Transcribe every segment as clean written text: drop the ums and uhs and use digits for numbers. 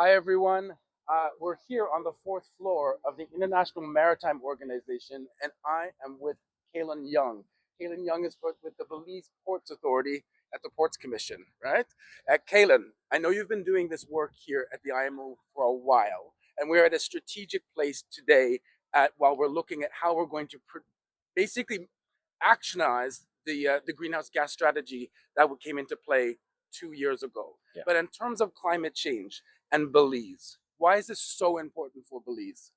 Hi, everyone. We're here on the fourth floor of the International Maritime Organization, and I am with Kaylon Young. Kaylon Young is with the Belize Ports Authority at the Ports Commission, right? Kaylon, I know you've been doing this work here at the IMO for a while, and we're at a strategic place today while we're looking at how we're going to basically actionize the greenhouse gas strategy that came into play 2 years ago. Yeah. But in terms of climate change and Belize, why is this so important for Belize?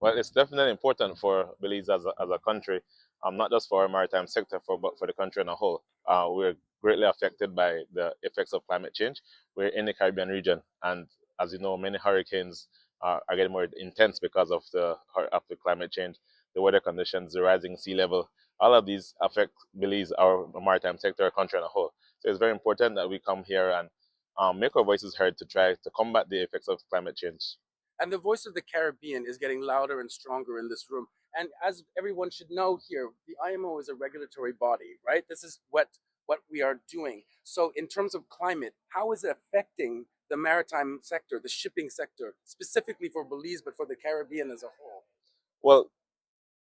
Well, it's definitely important for Belize as a country, not just for our maritime sector, but for the country in a whole. We're greatly affected by the effects of climate change. We're in the Caribbean region, and as you know, many hurricanes are getting more intense because of the climate change, the weather conditions, the rising sea level. All of these affect Belize, our maritime sector, our country in a whole. So it's very important that we come here and make our voices heard to try to combat the effects of climate change. And the voice of the Caribbean is getting louder and stronger in this room. And as everyone should know here, the IMO is a regulatory body, right? This is what we are doing. So in terms of climate, how is it affecting the maritime sector, the shipping sector, specifically for Belize, but for the Caribbean as a whole? Well,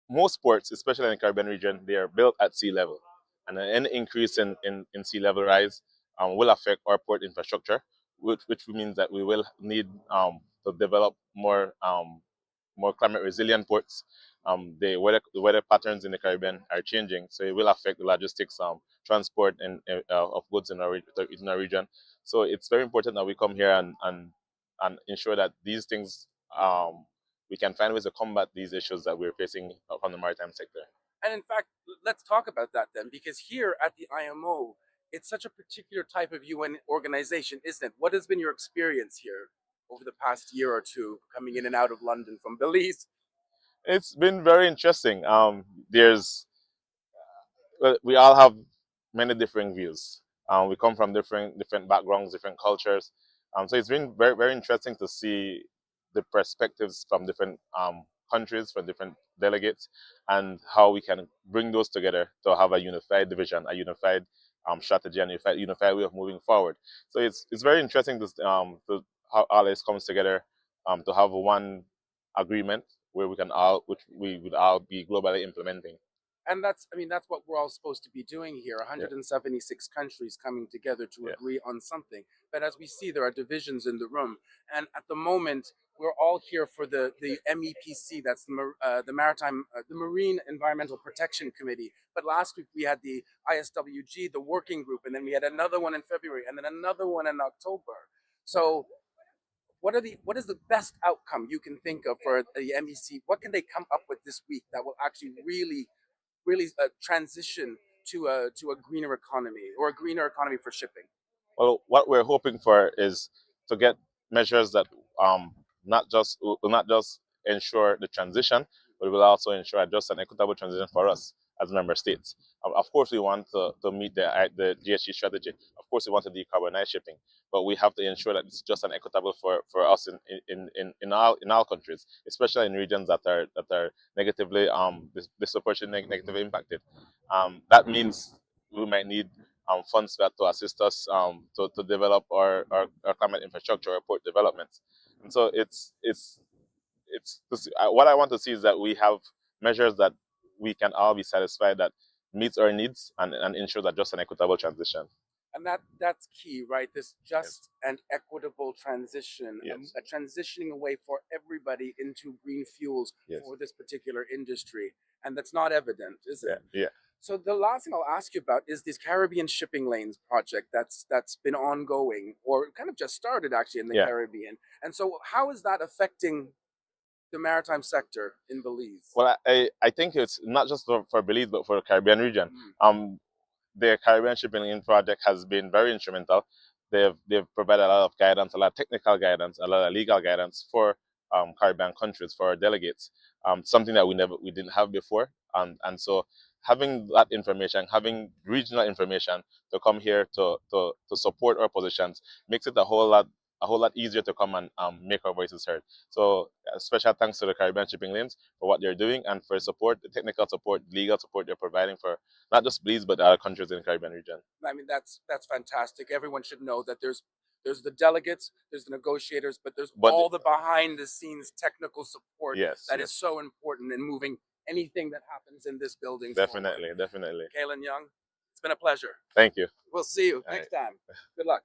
most ports, especially in the Caribbean region, they are built at sea level. And any increase in sea level rise will affect our port infrastructure, which means that we will need to develop more climate resilient ports. The weather patterns in the Caribbean are changing, so it will affect the logistics, transport, of goods in our region. So it's very important that we come here and ensure that these things we can find ways to combat these issues that we're facing from the maritime sector. And in fact, let's talk about that then, because here at the IMO, it's such a particular type of UN organization, isn't it? What has been your experience here over the past year or two, coming in and out of London from Belize? It's been very interesting. We all have many different views. We come from different backgrounds, different cultures. So it's been very interesting to see the perspectives from different countries, from different delegates, and how we can bring those together to have a unified division, a unified strategy, and unified way of moving forward. So it's very interesting to how all this comes together, to have one agreement where which we would all be globally implementing. And that's what we're all supposed to be doing here. Yeah. 176 countries coming together to Yeah. agree on something. But as we see, there are divisions in the room. And at the moment, we're all here for the MEPC, that's the the Marine Environmental Protection Committee. But last week we had the ISWG, the working group, and then we had another one in February, and then another one in October. So what is the best outcome you can think of for the MEC? What can they come up with this week that will actually really transition to a greener economy, or a greener economy for shipping? Well, what we're hoping for is to get measures that not just ensure the transition, but will also ensure just an equitable transition for us as member states. Of course, we want to meet the GHG strategy. Of course, we want to decarbonize shipping, but we have to ensure that it's just an equitable for us in all countries, especially in regions that are negatively disproportionately negatively impacted. That means we might need funds that to assist us to develop our climate infrastructure, our port developments. And so what I want to see is that we have measures that we can all be satisfied that meets our needs and ensure that just an equitable transition. And that's key, right? This Yes. just and equitable transition, Yes. a transitioning away for everybody into green fuels Yes. for this particular industry. And that's not evident, is Yeah. it? Yeah. So the last thing I'll ask you about is this Caribbean shipping lanes project that's been ongoing, or kind of just started actually in the Yeah. Caribbean. And so how is that affecting the maritime sector in Belize? Well, I think it's not just for Belize, but for the Caribbean region. Mm. The Caribbean Shipping Link project has been very instrumental. They've provided a lot of guidance, a lot of technical guidance, a lot of legal guidance for Caribbean countries, for our delegates. Something that we didn't have before, and so having that information, having regional information to come here to support our positions makes it a whole lot easier to come and make our voices heard. So special thanks to the Caribbean Shipping Lanes for what they're doing and for support, the technical support, legal support they're providing for not just Belize but other countries in the Caribbean region. I mean, that's fantastic. Everyone should know that there's There's the delegates, there's the negotiators, but there's But all the behind the scenes technical support yes, that yes, is so important in moving anything that happens in this building forward. definitely, definitely. Kaylon Young, it's been a pleasure. Thank you. We'll see you All right. next time. Good luck.